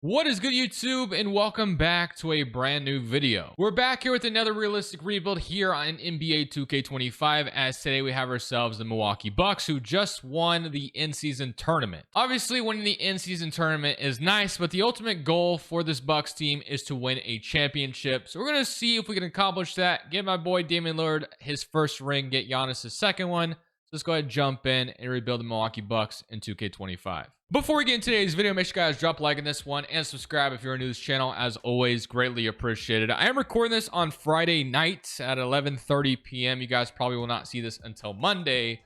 What is good, YouTube, and welcome back to a brand new video. We're back here with another realistic rebuild here on NBA 2K25, as today we have ourselves the Milwaukee Bucks, who just won the in-season tournament. Obviously, winning the in-season tournament is nice, but the ultimate goal for this Bucks team is to win a championship. So we're going to see if we can accomplish that, get my boy Damian Lillard his first ring, get Giannis his second one. So let's go ahead and jump in and rebuild the Milwaukee Bucks in 2K25. Before we get into today's video, make sure you guys drop a like on this one and subscribe if you're new to this channel. As always, greatly appreciated. I am recording this on Friday night at 11:30 p.m. You guys probably will not see this until Monday.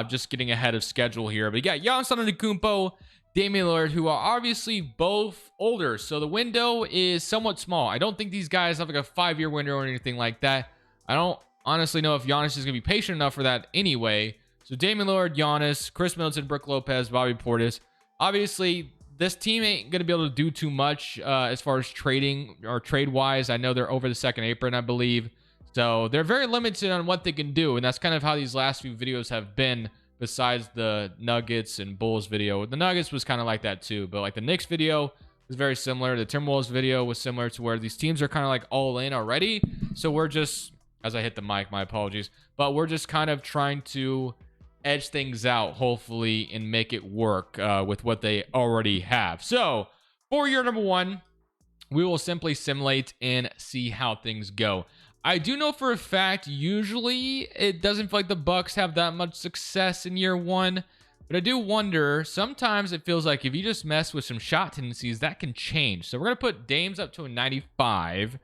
Just getting ahead of schedule here. But you got Giannis Antetokounmpo, Damian Lillard, who are obviously both older, so the window is somewhat small. I don't think these guys have like a 5-year window or anything like that. I don't honestly know if Giannis is going to be patient enough for that anyway. So Damian Lillard, Giannis, Chris Middleton, Brook Lopez, Bobby Portis. Obviously, this team ain't going to be able to do too much as far as trading or trade-wise. I know they're over the second apron, I believe. So they're very limited on what they can do, and that's kind of how these last few videos have been, besides the Nuggets and Bulls video. The Nuggets was kind of like that too, but like the Knicks video was very similar. The Timberwolves video was similar to where these teams are kind of like all in already. So we're just, as I hit the mic, my apologies, but we're just kind of trying to edge things out, hopefully, and make it work with what they already have. So for year number one, we will simply simulate and see how things go. I do know for a fact, usually it doesn't feel like the Bucks have that much success in year one, but I do wonder, sometimes it feels like if you just mess with some shot tendencies, that can change. So we're going to put Dame's up to a 95.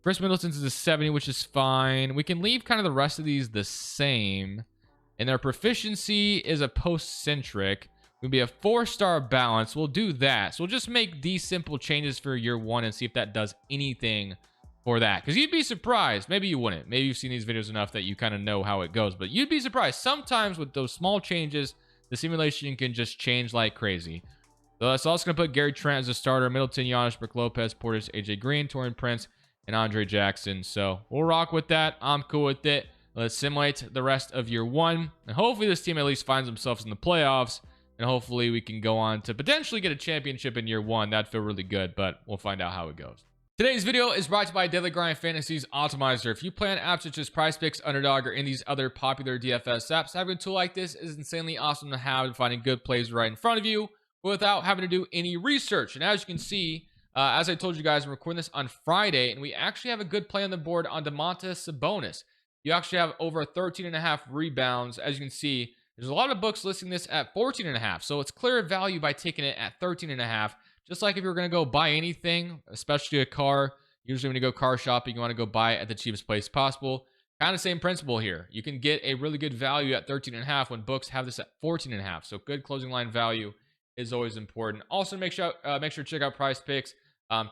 Chris Middleton's is a 70, which is fine. We can leave kind of the rest of these the same. And their proficiency is a post-centric. We'll be a 4-star balance. We'll do that. So we'll just make these simple changes for year one and see if that does anything for that. Because you'd be surprised. Maybe you wouldn't. Maybe you've seen these videos enough that you kind of know how it goes. But you'd be surprised. Sometimes with those small changes, the simulation can just change like crazy. So that's also going to put Gary Trent as a starter. Middleton, Giannis, Brook Lopez, Portis, AJ Green, Taurean Prince, and Andre Jackson. So we'll rock with that. I'm cool with it. Let's simulate the rest of year one. And hopefully this team at least finds themselves in the playoffs. And hopefully we can go on to potentially get a championship in year one. That'd feel really good, but we'll find out how it goes. Today's video is brought to you by Daily Grind Fantasy's Optimizer. If you play on apps such as PrizePicks, Underdog, or any of these other popular DFS apps, having a tool like this is insanely awesome to have and finding good plays right in front of you without having to do any research. And as you can see, as I told you guys, I'm recording this on Friday, and we actually have a good play on the board on Domantas Sabonis. You actually have over 13.5 rebounds. As you can see, there's a lot of books listing this at 14.5. So it's clear value by taking it at 13.5. Just like if you're going to go buy anything, especially a car, usually when you go car shopping, you want to go buy it at the cheapest place possible. Kind of same principle here. You can get a really good value at 13.5 when books have this at 14.5. So good closing line value is always important. Also, make sure to check out PrizePicks.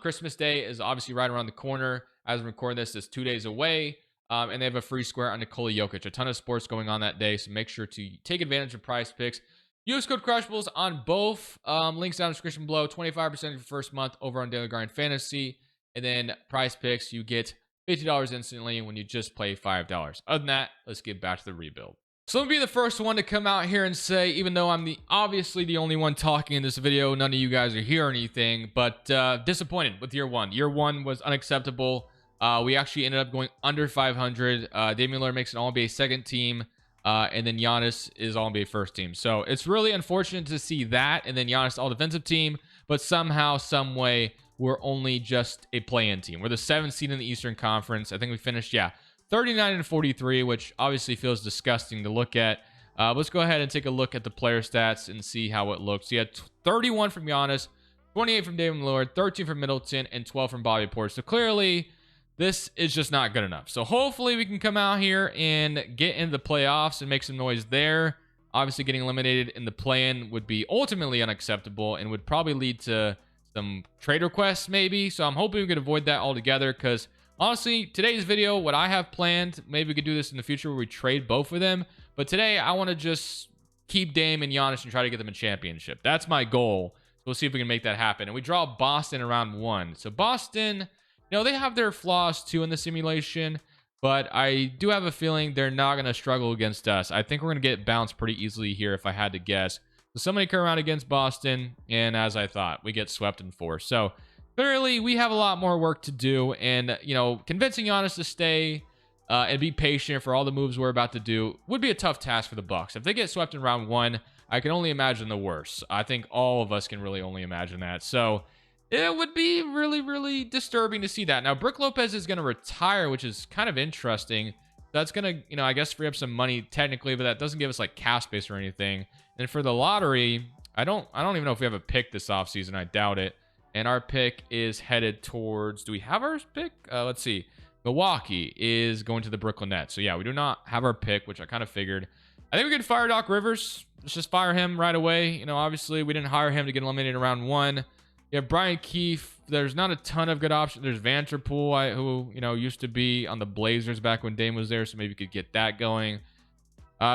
Christmas Day is obviously right around the corner. As I'm recording this, it's 2 days away. And they have a free square on Nikola Jokic. A ton of sports going on that day, so make sure to take advantage of PrizePicks. Use code Crushables on both. Links down in the description below. 25% of your first month over on Daily Grind Fantasy. And then PrizePicks, you get $50 instantly when you just play $5. Other than that, let's get back to the rebuild. So let me be the first one to come out here and say, even though I'm obviously the only one talking in this video, none of you guys are here or anything, but disappointed with year one. Year one was unacceptable. We actually ended up going under 500. Damian Lillard makes an All-NBA second team, and then Giannis is All-NBA first team. So it's really unfortunate to see that, and then Giannis All-Defensive team, but somehow, some way, we're only just a play-in team. We're the 7th seed in the Eastern Conference. I think we finished, 39-43, which obviously feels disgusting to look at. Let's go ahead and take a look at the player stats and see how it looks. You had 31 from Giannis, 28 from Damian Lillard, 13 from Middleton, and 12 from Bobby Portis. So clearly, this is just not good enough. So hopefully we can come out here and get into the playoffs and make some noise there. Obviously getting eliminated in the play-in would be ultimately unacceptable and would probably lead to some trade requests maybe. So I'm hoping we could avoid that altogether, because honestly, today's video, what I have planned, maybe we could do this in the future where we trade both of them. But today I want to just keep Dame and Giannis and try to get them a championship. That's my goal. So we'll see if we can make that happen. And we draw Boston in round 1. So Boston, they have their flaws too in the simulation, but I do have a feeling they're not going to struggle against us. I think we're going to get bounced pretty easily here if I had to guess. So somebody come around against Boston, and as I thought, we get swept in 4. So clearly, we have a lot more work to do, and convincing Giannis to stay and be patient for all the moves we're about to do would be a tough task for the Bucks. If they get swept in round 1, I can only imagine the worst. I think all of us can really only imagine that. So it would be really, really disturbing to see that. Now, Brook Lopez is going to retire, which is kind of interesting. That's going to, I guess free up some money technically, but that doesn't give us like cap space or anything. And for the lottery, I don't even know if we have a pick this offseason. I doubt it. And our pick is headed towards, do we have our pick? Let's see. Milwaukee is going to the Brooklyn Nets. So yeah, we do not have our pick, which I kind of figured. I think we could fire Doc Rivers. Let's just fire him right away. Obviously we didn't hire him to get eliminated in round 1. You have Brian Keefe. There's not a ton of good options. There's Vanderpool, who used to be on the Blazers back when Dame was there, so maybe you could get that going.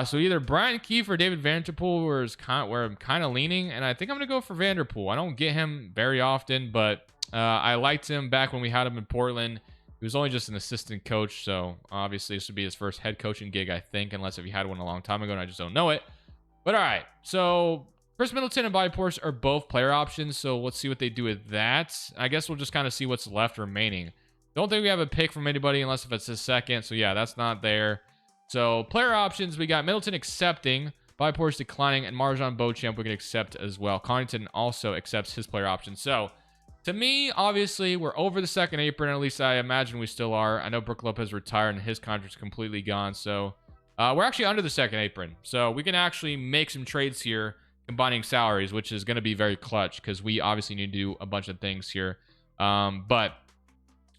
So either Brian Keefe or David Vanderpool where I'm kind of leaning, and I think I'm gonna go for Vanderpool. I don't get him very often, but I liked him back when we had him in Portland. He was only just an assistant coach, so obviously this would be his first head coaching gig, I think, unless if he had one a long time ago and I just don't know it. But all right, so Chris Middleton and Bobby Portis are both player options, so let's see what they do with that. I guess we'll just kind of see what's left remaining. Don't think we have a pick from anybody unless if it's his second, so yeah, that's not there. So player options, we got Middleton accepting, Bobby Portis declining, and Marjon Beauchamp we can accept as well. Connaughton also accepts his player option. So to me, obviously, we're over the second apron, at least I imagine we still are. I know Brook Lopez retired and his contract's completely gone, so we're actually under the second apron. So we can actually make some trades here, combining salaries, which is going to be very clutch because we obviously need to do a bunch of things here. But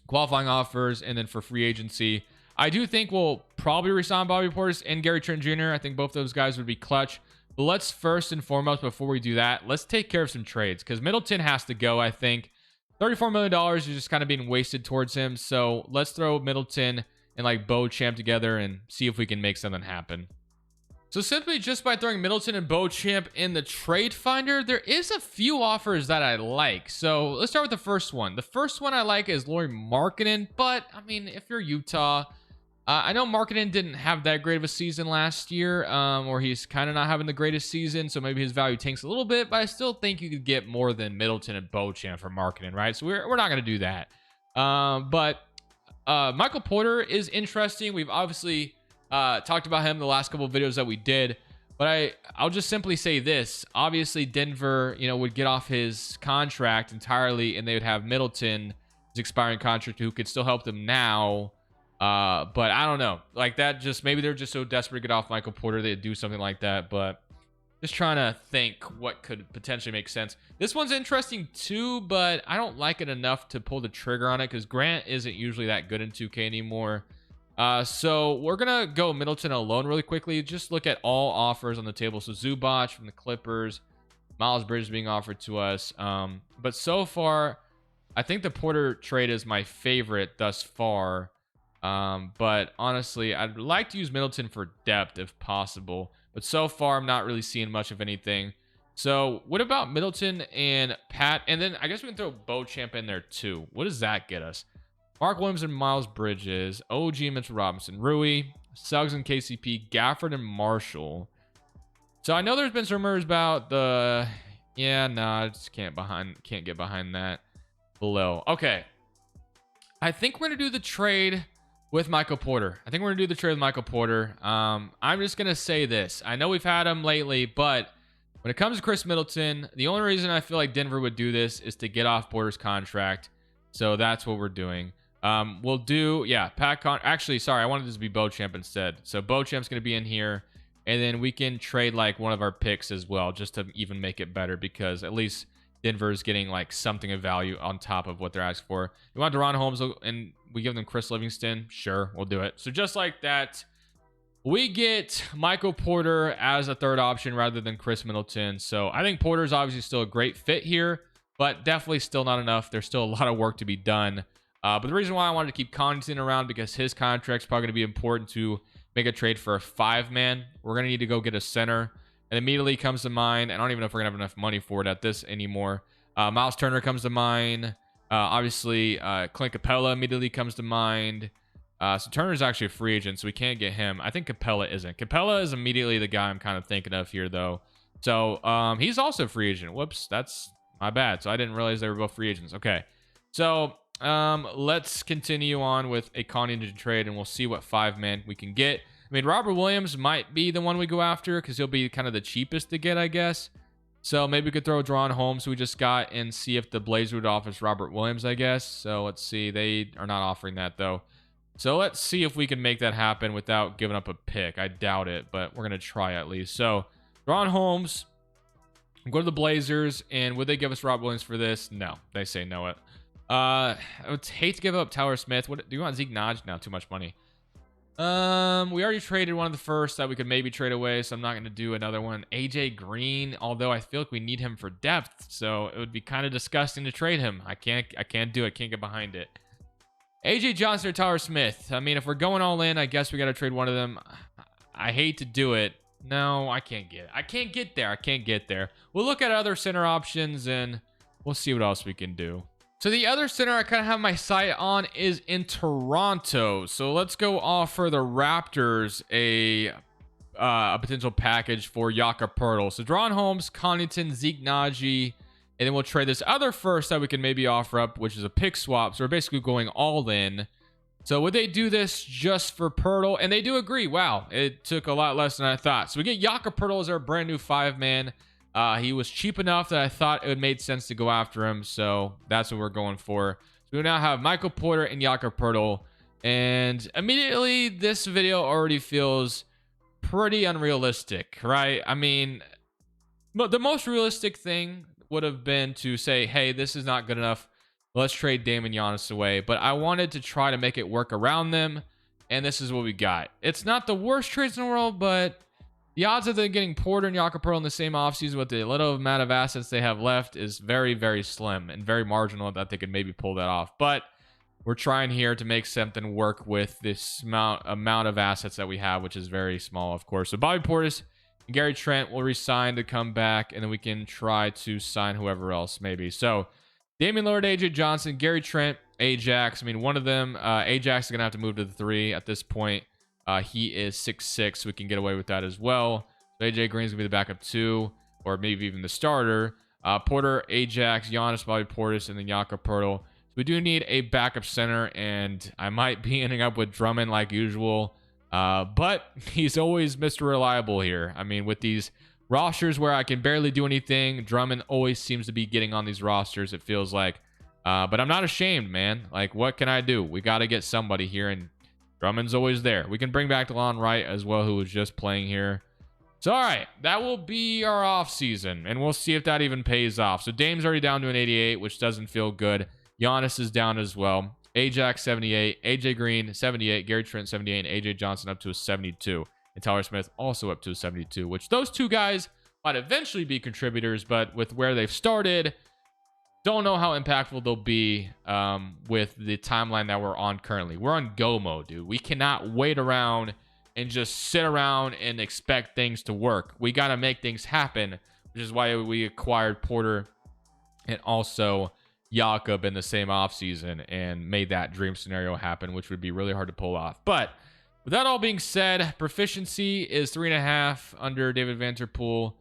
qualifying offers and then for free agency, I do think we'll probably resign Bobby Portis and Gary Trent Jr. I think both those guys would be clutch. But let's first and foremost, before we do that, let's take care of some trades because Middleton has to go, I think. $34 million is just kind of being wasted towards him. So let's throw Middleton and like Beauchamp together and see if we can make something happen. So simply just by throwing Middleton and Beauchamp in the trade finder, there is a few offers that I like. So let's start with the first one. The first one I like is Lauri Markkanen, but I mean, if you're Utah, I know Markkanen didn't have that great of a season last year, or he's kind of not having the greatest season, so maybe his value tanks a little bit, but I still think you could get more than Middleton and Beauchamp for Markkanen, right? So we're not going to do that. But Michael Porter is interesting. We've obviously talked about him in the last couple of videos that we did, but I'll just simply say this. Obviously, Denver, would get off his contract entirely, and they would have Middleton, his expiring contract, who could still help them now. But I don't know, like that, just maybe they're just so desperate to get off Michael Porter they'd do something like that. But just trying to think what could potentially make sense. This one's interesting too, but I don't like it enough to pull the trigger on it because Grant isn't usually that good in 2K anymore. So we're gonna go Middleton alone really quickly. Just look at all offers on the table. So Zubac from the Clippers, Miles Bridges being offered to us. But so far, I think the Porter trade is my favorite thus far. But honestly, I'd like to use Middleton for depth if possible, but so far I'm not really seeing much of anything. So what about Middleton and Pat? And then I guess we can throw Beauchamp in there too. What does that get us? Mark Williams and Miles Bridges, OG and Mitchell Robinson, Rui, Suggs and KCP, Gafford and Marshall. So I know there's been some rumors about I just can't get behind that below. Okay, I think we're gonna do the trade with Michael Porter. I'm just going to say this. I know we've had him lately, but when it comes to Chris Middleton, the only reason I feel like Denver would do this is to get off Porter's contract. So that's what we're doing. We'll do, actually, sorry, I wanted this to be Beauchamp instead. So Beauchamp's going to be in here, and then we can trade like one of our picks as well, just to even make it better, because at least Denver is getting like something of value on top of what they're asking for. You want Deron Holmes and we give them Chris Livingston? Sure, we'll do it. So just like that, we get Michael Porter as a third option rather than Chris Middleton. So I think Porter is obviously still a great fit here, but definitely still not enough. There's still a lot of work to be done. But the reason why I wanted to keep Connaughton around, because his contract's probably going to be important to make a trade for a 5-man. We're going to need to go get a center. And immediately comes to mind, I don't even know if we're going to have enough money for it at this anymore. Miles Turner comes to mind. Obviously, Clint Capella immediately comes to mind. So Turner's actually a free agent, so we can't get him. I think Capella isn't. Capella is immediately the guy I'm kind of thinking of here, though. So he's also a free agent. Whoops, that's my bad. So I didn't realize they were both free agents. Okay. So let's continue on with a Connie trade, and we'll see what 5-man we can get. I mean, Robert Williams might be the one we go after because he'll be kind of the cheapest to get, I guess. So maybe we could throw Dron Holmes, who we just got, and see if the Blazers would offer us Robert Williams, I guess. So let's see. They are not offering that, though. So let's see if we can make that happen without giving up a pick. I doubt it, but we're going to try at least. So Dron Holmes, go to the Blazers, and would they give us Rob Williams for this? No. They say no. I would hate to give up Tyler Smith. What do you want? Zeke Naj? No, too much money. We already traded one of the first that we could maybe trade away, so I'm not going to do another one. AJ Green, although I feel like we need him for depth, so it would be kind of disgusting to trade him. I can't do it. Can't get behind it. AJ Johnson or Tyler Smith. I mean, if we're going all in, I guess we got to trade one of them. I hate to do it. No, I can't get it. I can't get there. I can't get there. We'll look at other center options, and we'll see what else we can do. So the other center I kind of have my sight on is in Toronto. So let's go offer the Raptors a potential package for Jakob Poeltl. So Dron Holmes, Connaughton, Zeke Nnaji, and then we'll trade this other first that we can maybe offer up, which is a pick swap. So we're basically going all in. So would they do this just for Poeltl? And they do agree. Wow, it took a lot less than I thought. So we get Jakob Poeltl as our brand new 5-man. He was cheap enough that I thought it would make sense to go after him. So that's what we're going for. So we now have Michael Porter and Jakob Poeltl. And immediately this video already feels pretty unrealistic, right? I mean, the most realistic thing would have been to say, hey, this is not good enough. Let's trade Dame and Giannis away. But I wanted to try to make it work around them. And this is what we got. It's not the worst trades in the world, but the odds of them getting Porter and Jakob Poeltl in the same offseason with the little amount of assets they have left is very, very slim and very marginal that they could maybe pull that off. But we're trying here to make something work with this amount of assets that we have, which is very small, of course. So Bobby Portis and Gary Trent will resign to come back, and then we can try to sign whoever else maybe. So Damian Lillard, AJ Johnson, Gary Trent, Ajax. I mean, one of them, Ajax is going to have to move to the 3 at this point. He is 6'6", so we can get away with that as well. So AJ Green's going to be the backup 2, or maybe even the starter. Porter, Ajax, Giannis, Bobby Portis, and then Jakob Poeltl. So we do need a backup center, and I might be ending up with Drummond like usual. But he's always Mr. Reliable here. I mean, with these rosters where I can barely do anything, Drummond always seems to be getting on these rosters, it feels like. But I'm not ashamed, man. Like, what can I do? We got to get somebody here, and Drummond's always there. We can bring back DeLon Wright as well, who was just playing here. So, all right, that will be our offseason, and we'll see if that even pays off. So, Dame's already down to an 88, which doesn't feel good. Giannis is down as well. Ajax, 78. AJ Green, 78. Gary Trent, 78. And AJ Johnson up to a 72. And Tyler Smith also up to a 72, which those two guys might eventually be contributors, but with where they've started, don't know how impactful they'll be with the timeline that we're on currently. We're on go mode, dude. We cannot wait around and just sit around and expect things to work. We got to make things happen, which is why we acquired Porter and also Jakob in the same offseason and made that dream scenario happen, which would be really hard to pull off. But with that all being said, proficiency is 3.5 under David Vanterpool.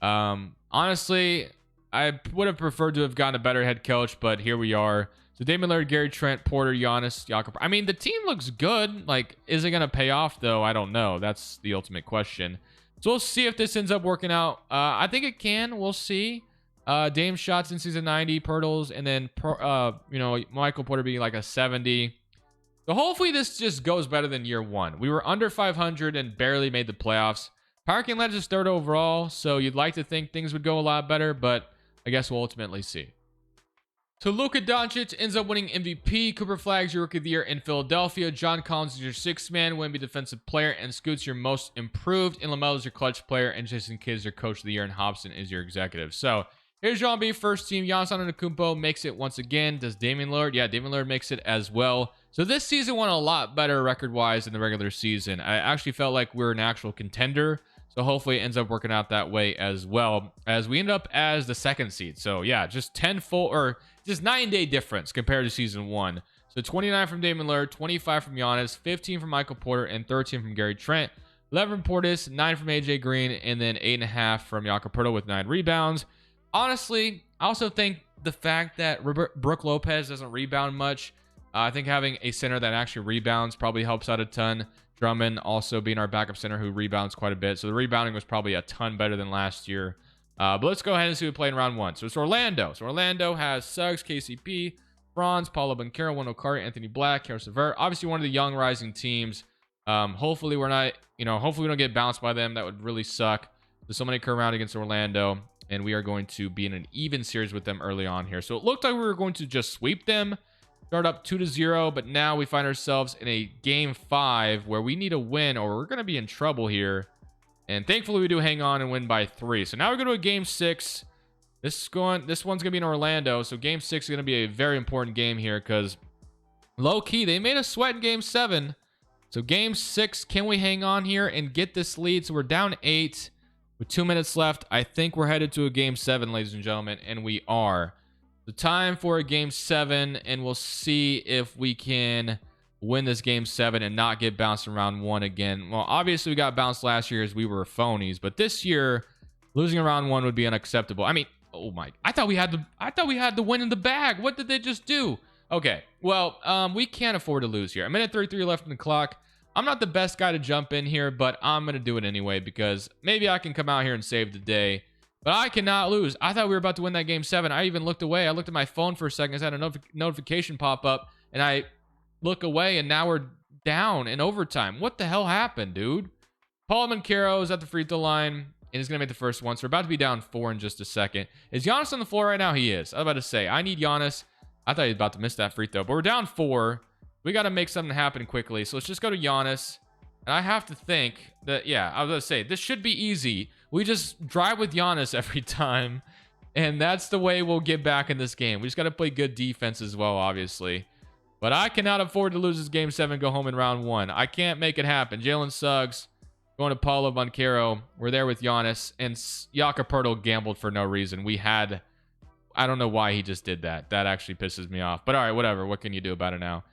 Honestly, I would have preferred to have gotten a better head coach, but here we are. So Damian Lillard, Gary Trent, Porter, Giannis, Jakob. I mean, the team looks good. Like, is it going to pay off, though? I don't know. That's the ultimate question. So we'll see if this ends up working out. I think it can. We'll see. Dame shots in season 90, Poeltl's, and then, Michael Porter being like a 70. So hopefully this just goes better than year one. We were under 500 and barely made the playoffs. Parking led us third overall, so you'd like to think things would go a lot better, but I guess we'll ultimately see. So Luka Doncic ends up winning MVP. Cooper Flagg's your Rookie of the Year in Philadelphia. John Collins is your 6th man, Wemby Defensive Player, and Scoot's your Most Improved. And LaMelo is your Clutch Player, and Jason Kidd is your Coach of the Year, and Hobson is your Executive. So here's your B first team. Giannis Antetokounmpo makes it once again. Does Damian Lillard? Yeah, Damian Lillard makes it as well. So this season went a lot better record-wise than the regular season. I actually felt like we're an actual contender. So hopefully it ends up working out that way as well, as we end up as the 2nd seed. So yeah, just 9-day difference compared to season 1. So 29 from Damian Lillard, 25 from Giannis, 15 from Michael Porter, and 13 from Gary Trent. 11 from Portis, 9 from AJ Green, and then 8.5 from Jakob with 9 rebounds. Honestly, I also think the fact that Brook Lopez doesn't rebound much, I think having a center that actually rebounds probably helps out a ton. Drummond also being our backup center who rebounds quite a bit. So the rebounding was probably a ton better than last year. But let's go ahead and see who played in round 1. So it's Orlando. So Orlando has Suggs, KCP, Franz, Paulo Banchero, Wendell Carter, Anthony Black, Karis LeVert. Obviously one of the young rising teams. Hopefully we're not, hopefully we don't get bounced by them. That would really suck. There's so many current round against Orlando, and we are going to be in an even series with them early on here. So it looked like we were going to just sweep them, start up 2-0, but now we find ourselves in a game 5 where we need a win or we're going to be in trouble here. And thankfully we do hang on and win by 3. So now we go to a game 6. This one's going to be in Orlando. So game 6 is going to be a very important game here because low key, they made us sweat in game 7. So game 6, can we hang on here and get this lead? So we're down 8 with 2 minutes left. I think we're headed to a game 7, ladies and gentlemen, and we are. The time for a game 7, and we'll see if we can win this game 7 and not get bounced in round 1 again. Well, obviously we got bounced last year as we were phonies, but this year losing in round 1 would be unacceptable. I mean, oh my, I thought we had the win in the bag. What did they just do? Okay, well, we can't afford to lose here. A minute 33 left in the clock. I'm not the best guy to jump in here, but I'm going to do it anyway because maybe I can come out here and save the day. But I cannot lose. I thought we were about to win that game 7. I even looked away. I looked at my phone for a second. I had a notification pop up, and I look away, and now we're down in overtime. What the hell happened, dude? Paul Banchero is at the free throw line, and he's going to make the first one. So we're about to be down 4 in just a second. Is Giannis on the floor right now? He is. I was about to say, I need Giannis. I thought he was about to miss that free throw, but we're down 4. We got to make something happen quickly. So let's just go to Giannis. And I have to think that, yeah, I was going to say, this should be easy. We just drive with Giannis every time. And that's the way we'll get back in this game. We just got to play good defense as well, obviously. But I cannot afford to lose this game 7 and go home in round 1. I can't make it happen. Jalen Suggs going to Paulo Banchero. We're there with Giannis. And Jakob gambled for no reason. I don't know why he just did that. That actually pisses me off. But all right, whatever. What can you do about it now?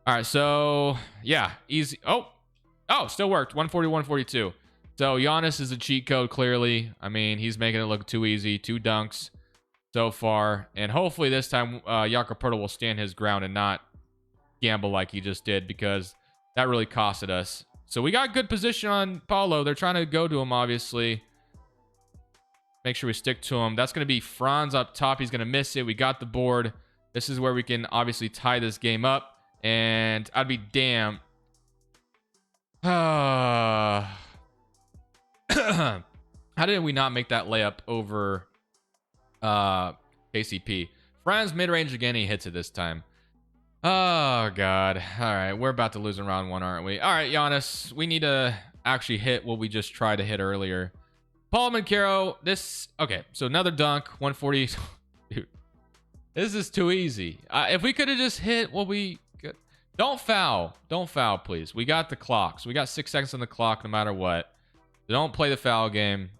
All right, so, yeah, easy. Oh, still worked. 140, 142. So Giannis is a cheat code, clearly. I mean, he's making it look too easy. 2 dunks so far. And hopefully this time Jakob will stand his ground and not gamble like he just did because that really costed us. So we got good position on Paulo. They're trying to go to him, obviously. Make sure we stick to him. That's going to be Franz up top. He's going to miss it. We got the board. This is where we can obviously tie this game up. And I'd be damned. How did we not make that layup over KCP? Franz mid-range again. He hits it this time. Oh, God. All right. We're about to lose in round 1, aren't we? All right, Giannis. We need to actually hit what we just tried to hit earlier. Paul Banchero. Okay, so another dunk. 140. Dude, this is too easy. If we could have just hit what we... Don't foul. Don't foul, please. We got the clock. So we got 6 seconds on the clock no matter what. Don't play the foul game.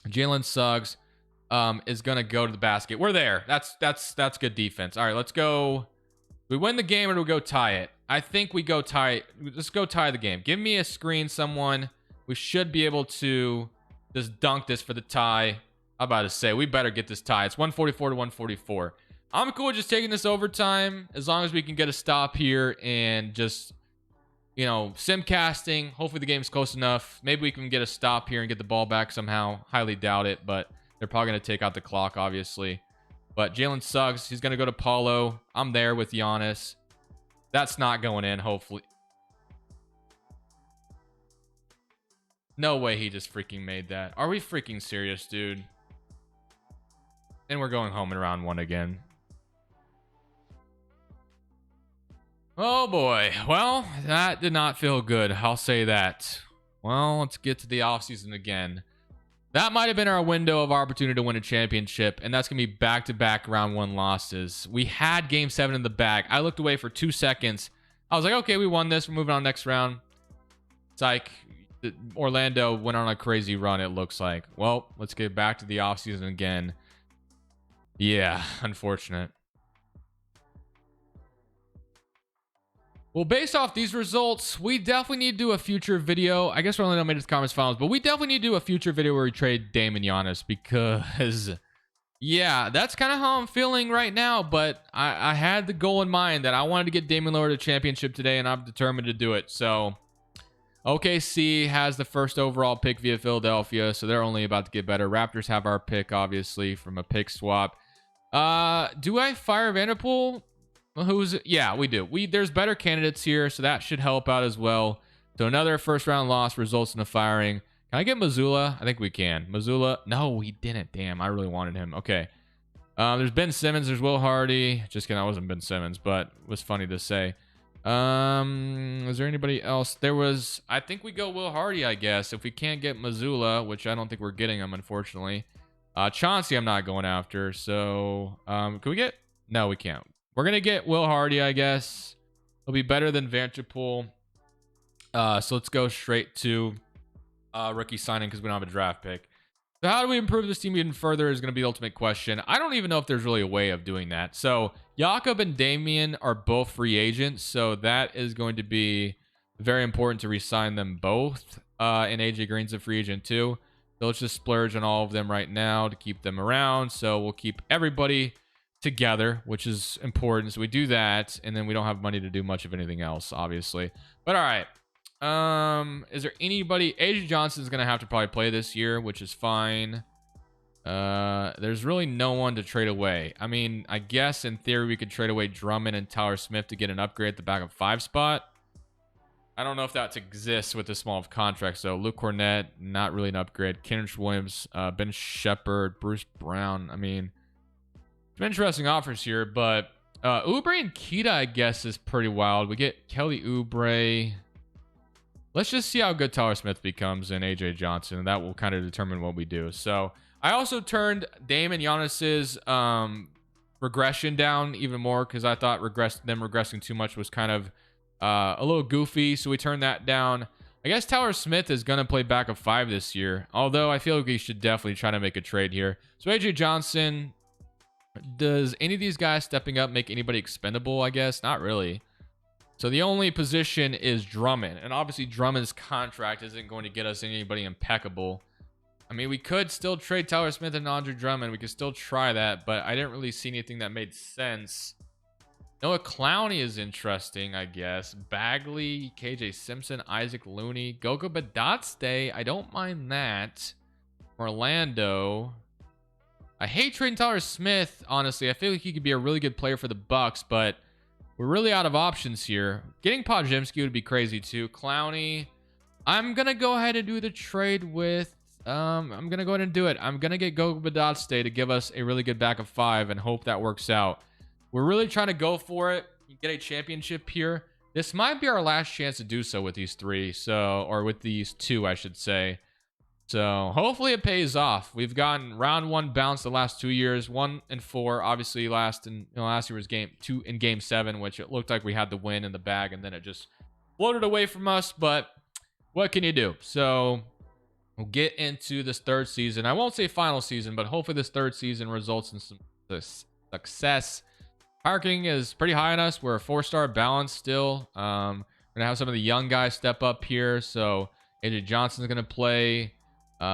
Jalen Suggs is going to go to the basket. We're there. That's good defense. All right, let's go. We win the game or do we go tie it? I think we go tie it. Let's go tie the game. Give me a screen, someone. We should be able to just dunk this for the tie. I'm about to say, we better get this tie. It's 144 to 144. I'm cool with just taking this overtime as long as we can get a stop here and just, sim casting. Hopefully the game's close enough. Maybe we can get a stop here and get the ball back somehow. Highly doubt it, but they're probably going to take out the clock, obviously. But Jalen Suggs, he's going to go to Paulo. I'm there with Giannis. That's not going in, hopefully. No way he just freaking made that. Are we freaking serious, dude? And we're going home in round 1 again. Oh boy. Well, that did not feel good. I'll say that. Well, let's get to the offseason again. That might have been our window of opportunity to win a championship, and that's going to be back-to-back round 1 losses. We had game 7 in the bag. I looked away for 2 seconds. I was like, okay, we won this. We're moving on next round. It's like Orlando went on a crazy run, it looks like. Well, let's get back to the offseason again. Yeah, unfortunate. Well, based off these results, we definitely need to do a future video. I guess we're only going to make it to conference finals, but we definitely need to do a future video where we trade Dame and Giannis because, yeah, that's kind of how I'm feeling right now. But I had the goal in mind that I wanted to get Damian Lillard a championship today, and I'm determined to do it. So, OKC has the first overall pick via Philadelphia, so they're only about to get better. Raptors have our pick, obviously, from a pick swap. Do I fire Vanderpool? Yeah, we do. There's better candidates here, so that should help out as well. So another first round loss results in a firing. Can I get Mazzulla? I think we can. Mazzulla. No, we didn't. Damn, I really wanted him. Okay. There's Ben Simmons. There's Will Hardy. Just kidding. I wasn't Ben Simmons, but it was funny to say. Was there anybody else? There was. I think we go Will Hardy, I guess. If we can't get Mazzulla, which I don't think we're getting him, unfortunately. Chauncey, I'm not going after. So, can we get? No, we can't. We're going to get Will Hardy, I guess. He'll be better than Vanderpool. So let's go straight to rookie signing because we don't have a draft pick. So how do we improve this team even further is going to be the ultimate question. I don't even know if there's really a way of doing that. So Jakob and Damian are both free agents. So that is going to be very important to re-sign them both. And AJ Green's a free agent too. So let's just splurge on all of them right now to keep them around. So we'll keep everybody together, which is important. So we do that, and then we don't have money to do much of anything else, obviously. But all right. Is there anybody? AJ Johnson's gonna have to probably play this year, which is fine. There's really no one to trade away. I mean, I guess in theory we could trade away Drummond and Tyler Smith to get an upgrade at the back of 5 spot. I don't know if that exists with this small of contracts, though. Luke Cornett, not really an upgrade. Kendrick Williams, Ben Shepherd, Bruce Brown. I mean, some interesting offers here, but Oubre and Keita, I guess, is pretty wild. We get Kelly Oubre. Let's just see how good Tyler Smith becomes in AJ Johnson, and that will kind of determine what we do. So I also turned Dame and Giannis's regression down even more because I thought them regressing too much was kind of a little goofy. So we turned that down. I guess Tyler Smith is going to play back of 5 this year, although I feel like we should definitely try to make a trade here. So AJ Johnson. Does any of these guys stepping up make anybody expendable? I guess not really. So the only position is Drummond, and obviously Drummond's contract isn't going to get us anybody impeccable. I mean, we could still trade Tyler Smith and Andre Drummond. We could still try that, but I didn't really see anything that made sense. Noah Clowney is interesting, I guess. Bagley, KJ Simpson, Isaac Looney, Goga Badotste. I don't mind that. Orlando. I hate trading Tyler Smith, honestly. I feel like he could be a really good player for the Bucks, but we're really out of options here. Getting Podziemski would be crazy too. Clowney. I'm going to go ahead and do the trade with... I'm going to go ahead and do it. I'm going to get Goga Badotste to give us a really good back of 5 and hope that works out. We're really trying to go for it. Get a championship here. This might be our last chance to do so with these 3. Or with these 2, I should say. So hopefully it pays off. We've gotten round 1 bounce the last 2 years, 1 and 4. Obviously, last year was game 2 in game 7, which it looked like we had the win in the bag, and then it just floated away from us. But what can you do? So we'll get into this 3rd season. I won't say final season, but hopefully this 3rd season results in some success. Parking is pretty high on us. We're a 4-star balance still. We're gonna have some of the young guys step up here. So AJ Johnson's gonna play. Or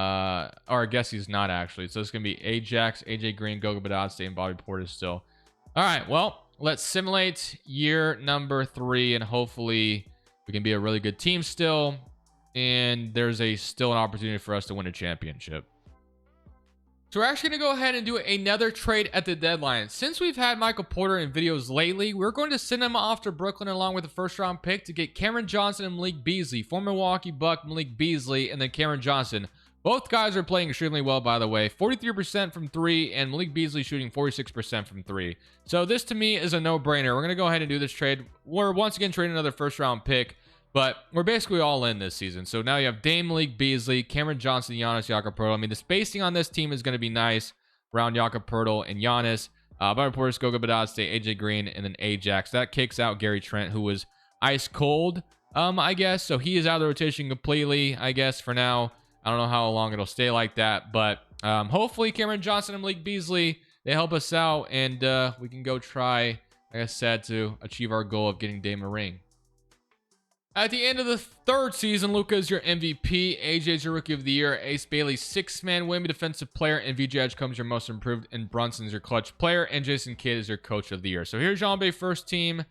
I guess he's not actually. So it's gonna be Ajax, AJ Green, Goga Badotste, and Bobby Portis still. All right, well, let's simulate year number 3, and hopefully we can be a really good team still. And there's still an opportunity for us to win a championship. So we're actually going to go ahead and do another trade at the deadline. Since we've had Michael Porter in videos lately, we're going to send him off to Brooklyn along with a 1st-round pick to get Cameron Johnson and Malik Beasley. Former Milwaukee Buck Malik Beasley and then Cameron Johnson. Both guys are playing extremely well, by the way. 43% from 3 and Malik Beasley shooting 46% from 3. So this to me is a no-brainer. We're going to go ahead and do this trade. We're once again trading another 1st-round pick. But we're basically all in this season. So now you have Dame, Malik Beasley, Cameron Johnson, Giannis, Jakob Poeltl. I mean, the spacing on this team is going to be nice around Jakob Poeltl and Giannis. Bobby Portis, Goga Badotste, AJ Green, and then Ajax. That kicks out Gary Trent, who was ice cold, I guess. So he is out of the rotation completely, I guess, for now. I don't know how long it'll stay like that. But hopefully Cameron Johnson and Malik Beasley, they help us out. And we can go try, like I said, to achieve our goal of getting Dame a ring. At the end of the third season, Luka is your MVP, AJ is your Rookie of the Year, Ace Bailey six-man Wimby Defensive Player, and VJ Edge comes your Most Improved, and Brunson is your Clutch Player, and Jason Kidd is your Coach of the Year. So here's your NBA first team.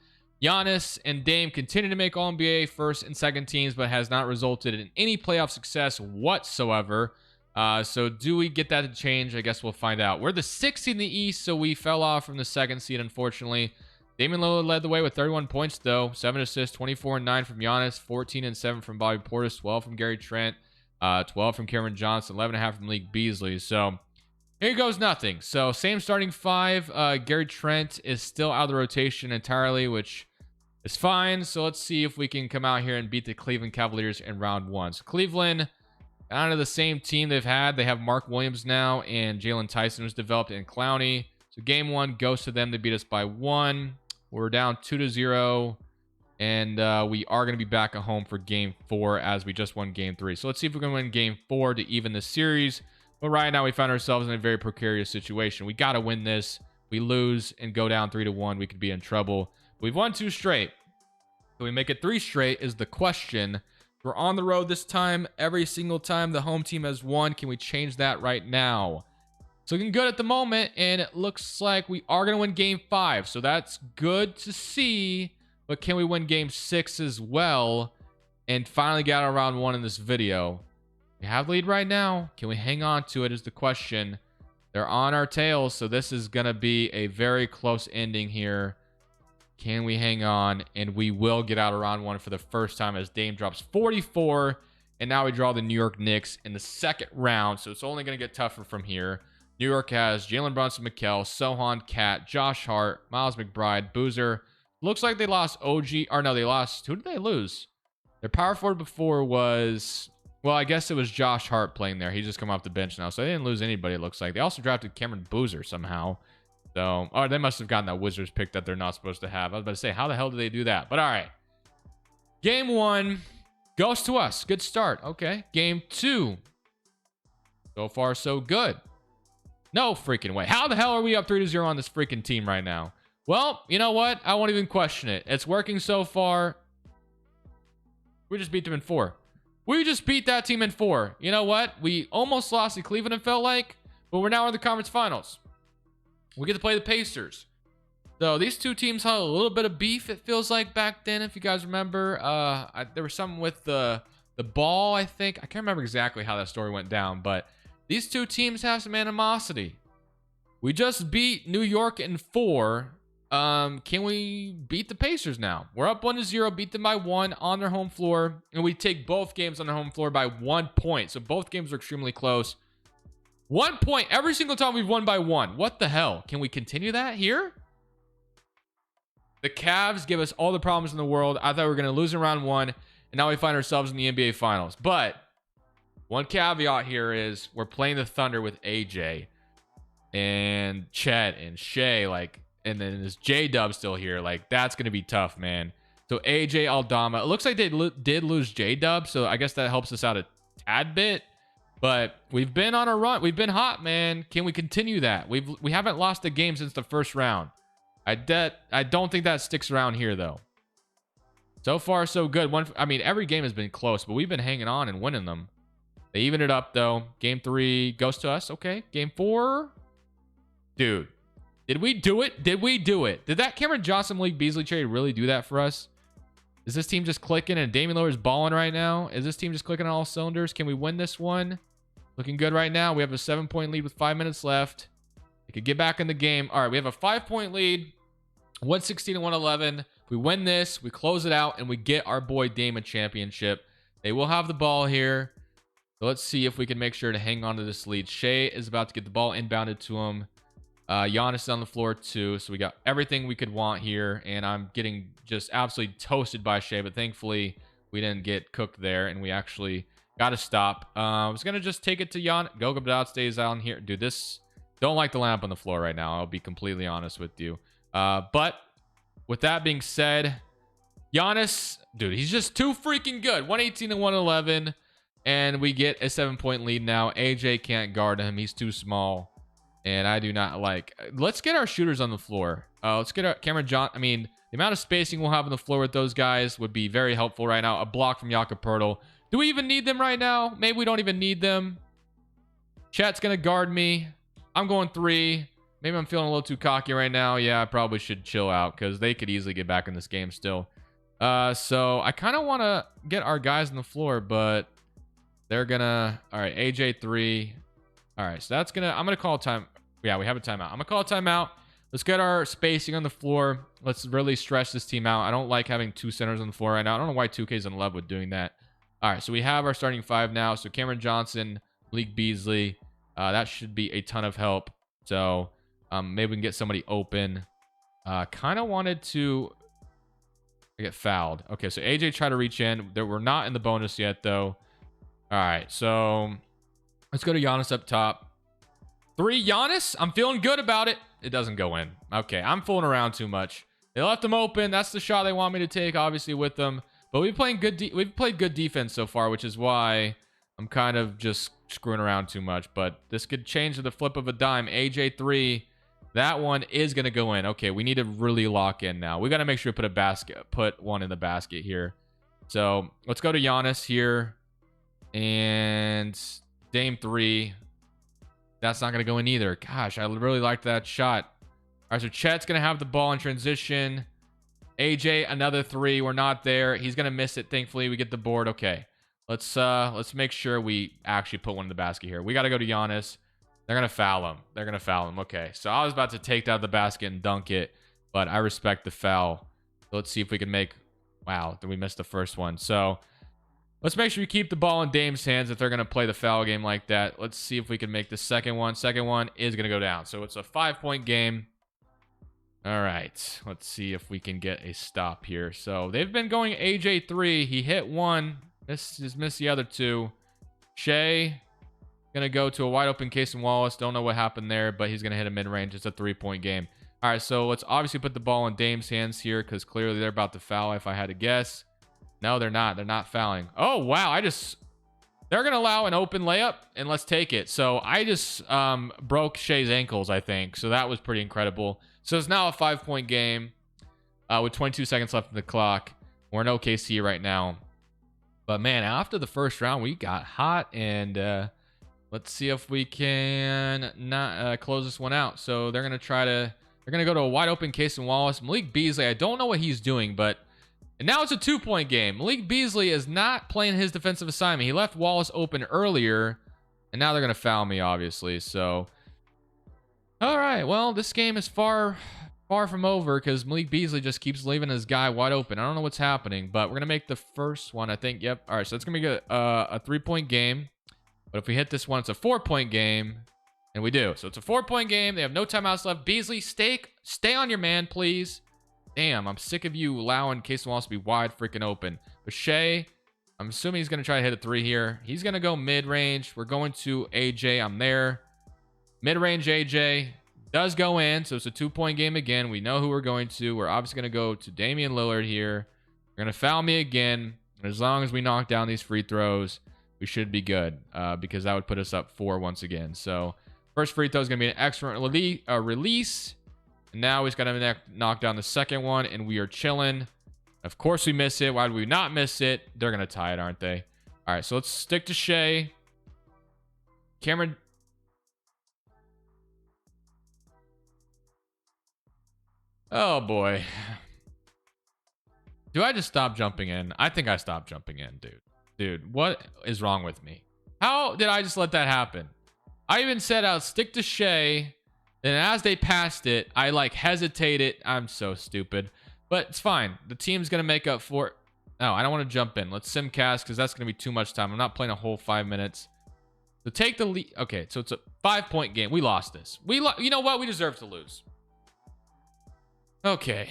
Giannis and Dame continue to make All-NBA first and second teams, but has not resulted in any playoff success whatsoever. So do we get that to change? I guess we'll find out. We're the 6th in the East, so we fell off from the 2nd seed, unfortunately. Damian Lillard led the way with 31 points, though. 7 assists, 24 and 9 from Giannis, 14 and 7 from Bobby Portis, 12 from Gary Trent, 12 from Cameron Johnson, 11.5 from Malik Beasley. So here goes nothing. So same starting five. Gary Trent is still out of the rotation entirely, which is fine. So let's see if we can come out here and beat the Cleveland Cavaliers in round one. So Cleveland, out of the same team they've had. They have Mark Williams now, and Jalen Tyson was developed in Clowney. So game one goes to them. They beat us by 1. We're down 2-0, and we are going to be back at home for game 4 as we just won game 3. So let's see if we can win game 4 to even the series. But right now we find ourselves in a very precarious situation. We got to win this. We lose and go down 3-1. We could be in trouble. We've won 2 straight. Can we make it 3 straight is the question. We're on the road this time. Every single time the home team has won. Can we change that right now? It's looking good at the moment, and it looks like we are going to win game 5. So that's good to see. But can we win game 6 as well and finally get out of round 1 in this video? We have the lead right now. Can we hang on to it is the question. They're on our tails, so this is going to be a very close ending here. Can we hang on? And we will get out of round 1 for the first time as Dame drops 44. And now we draw the New York Knicks in the second round. So it's only going to get tougher from here. New York has Jalen Brunson, McHale, Sohan, Cat, Josh Hart, Miles McBride, Boozer. Looks like they lost OG. Or no, they lost. Who did they lose? Their power forward before was... Well, I guess it was Josh Hart playing there. He's just come off the bench now. So they didn't lose anybody, it looks like. They also drafted Cameron Boozer somehow. So, oh, they must have gotten that Wizards pick that they're not supposed to have. I was about to say, how the hell did they do that? But all right. Game 1 goes to us. Good start. Okay. Game 2. So far, so good. No freaking way. How the hell are we up 3-0 on this freaking team right now? Well, you know what? I won't even question it. It's working so far. We just beat them in 4. We just beat that team in 4. You know what? We almost lost to Cleveland, it felt like, but we're now in the conference finals. We get to play the Pacers. So these two teams had a little bit of beef, it feels like, back then, if you guys remember. There was something with the ball, I think. I can't remember exactly how that story went down, but these two teams have some animosity. We just beat New York in 4. Can we beat the Pacers now? We're up 1-0, beat them by 1 on their home floor, and we take both games on their home floor by 1 point. So both games are extremely close. 1 point every single time we've won by 1. What the hell? Can we continue that here? The Cavs give us all the problems in the world. I thought we were going to lose in round 1, and now we find ourselves in the NBA Finals. But one caveat here is we're playing the Thunder with AJ and Chet and Shea, like, and then is J-Dub still here? Like, that's going to be tough, man. So AJ Aldama. It looks like they did lose J-Dub, so I guess that helps us out a tad bit. But we've been on a run. We've been hot, man. Can we continue that? We haven't lost a game since the first round. I don't think that sticks around here, though. So far, so good. I mean, every game has been close, but we've been hanging on and winning them. They even it up, though. Game 3 goes to us. Okay. Game 4. Dude. Did we do it? Did we do it? Did that Cameron Johnson Malik Beasley trade really do that for us? Is this team just clicking and Damian Lillard's balling right now? Is this team just clicking on all cylinders? Can we win this one? Looking good right now. We have a 7-point lead with 5 minutes left. We could get back in the game. All right, we have a 5-point lead. 116 and 111. If we win this, we close it out, and we get our boy Dame a championship. They will have the ball here. So let's see if we can make sure to hang on to this lead. Shea is about to get the ball inbounded to him. Giannis is on the floor too, so we got everything we could want here, and I'm getting just absolutely toasted by Shea, but thankfully we didn't get cooked there, and we actually got to stop. I was gonna just take it to Giannis. Goga Badot stays on here. Dude, this don't like the lamp on the floor right now. I'll be completely honest with you. But with that being said, Giannis, dude, he's just too freaking good. 118 and 111, and we get a 7-point lead now. AJ can't guard him. He's too the Let's get our shooters on the floor. Let's get our Cameron John. I mean, The amount of spacing we'll have on the floor with those guys would be very helpful right now. A block from Jakob Poeltl. Do we even need them right now? Maybe we don't even need them. Chet's going to guard me. I'm going 3. Maybe I'm feeling a little too cocky right now. Yeah, I probably should chill out because they could easily get back in this game still. So I kind of want to get our guys on the floor, but they're going to... All right, AJ 3. All right, so that's going to... I'm going to call time... Yeah, we have a timeout. I'm going to call a timeout. Let's get our spacing on the floor. Let's really stretch this team out. I don't like having 2 centers on the floor right now. I don't know why 2K's in love with doing that. All right, so we have our starting 5 now. So Cameron Johnson, Malik Beasley. That should be a ton of help. So maybe we can get somebody open. Kind of wanted to get fouled. Okay, so AJ tried to reach in. We're not in the bonus yet, though. All right, so let's go to Giannis up top. 3 Giannis. I'm feeling good about it. It doesn't go in. Okay, I'm fooling around too much. They left him open. That's the shot they want me to take, obviously, with them. But we've played good defense so far, which is why I'm kind of just screwing around too much. But this could change to the flip of a dime. AJ 3. That one is going to go in. Okay, we need to really lock in now. We got to make sure we put one in the basket here. So let's go to Giannis here. And Dame 3. That's not going to go in either. Gosh, I really liked that shot. All right, so Chet's going to have the ball in transition. AJ, another 3. We're not there. He's going to miss it. Thankfully, we get the board. Okay. Let's make sure we actually put one in the basket here. We got to go to Giannis. They're going to foul him. They're going to foul him. Okay. So I was about to take that out of the basket and dunk it, but I respect the foul. So let's see if we can make... Wow, did we miss the first one? So let's make sure we keep the ball in Dame's hands if they're going to play the foul game like that. Let's see if we can make the second one. Second one is going to go down. So it's a 5-point game. All right. Let's see if we can get a stop here. So they've been going AJ 3. He hit 1. Just missed the other 2. Shea going to go to a wide open Casey Wallace. Don't know what happened there, but he's going to hit a mid-range. It's a 3-point game. All right, so let's obviously put the ball in Dame's hands here because clearly they're about to foul if I had to guess. No, they're not. They're not fouling. Oh, wow. They're going to allow an open layup, and let's take it. So I just broke Shea's ankles, I think. So that was pretty incredible. So it's now a 5-point game with 22 seconds left in the clock. We're in OKC right now. But, man, after the first round, we got hot, and let's see if we can not close this one out. So they're going to go to a wide open Casey Wallace. Malik Beasley, I don't know what he's doing, but and now it's a 2-point game. Malik Beasley is not playing his defensive assignment. He left Wallace open earlier, and now they're going to foul me, obviously. So, all right. Well, this game is far from over because Malik Beasley just keeps leaving his guy wide open. I don't know what's happening, but we're going to make the first one, I think. Yep. All right, so it's going to be a 3-point game. But if we hit this one, it's a 4-point game. And we do. So it's a 4-point game. They have no timeouts left. Beasley, stay on your man, please. Damn, I'm sick of you allowing Casey Wallace to be wide freaking open. But Shea, I'm assuming he's going to try to hit a 3 here. He's going to go mid-range. We're going to AJ. I'm there. Mid-range AJ does go in. So it's a 2-point game again. We know who we're going to. We're obviously going to go to Damian Lillard here. They're going to foul me again. As long as we knock down these free throws, we should be good because that would put us up 4 once again. So first free throw is going to be an excellent release. And now he's got to knock down the second one, and we are chilling. Of course we miss it. Why do we not miss it? They're going to tie it, aren't they? All right, so let's stick to Shea. Cameron. Oh, boy. Do I just stop jumping in? I think I stopped jumping in, dude. Dude, what is wrong with me? How did I just let that happen? I even said I'll stick to Shea. And as they passed it, I hesitated. I'm so stupid. But it's fine. The team's going to make up for it. No, I don't want to jump in. Let's simcast because that's going to be too much time. I'm not playing a whole 5 minutes. So take the lead. Okay, so it's a 5-point game. We lost this. You know what? We deserve to lose. Okay.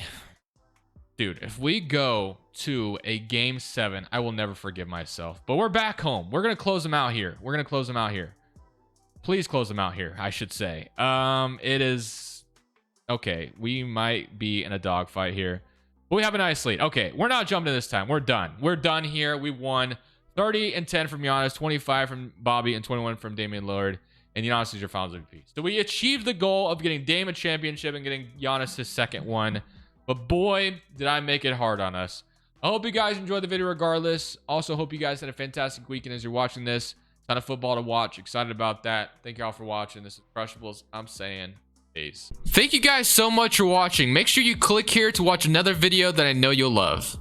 Dude, if we go to a game 7, I will never forgive myself. But we're back home. We're going to close them out here. Please close them out here, I should say. It is... Okay, we might be in a dogfight here. But we have a nice lead. Okay, we're not jumping this time. We're done. We're done here. We won 30 and 10 from Giannis, 25 from Bobby, and 21 from Damian Lillard. And Giannis is your finals MVP. So we achieved the goal of getting Dame a championship and getting Giannis his second one. but boy, did I make it hard on us. I hope you guys enjoyed the video regardless. Also, hope you guys had a fantastic weekend as you're watching this. Ton of football to watch. Excited about that. Thank y'all for watching. This is Crushables. I'm saying peace. Thank you guys so much for watching. Make sure you click here to watch another video that I know you'll love.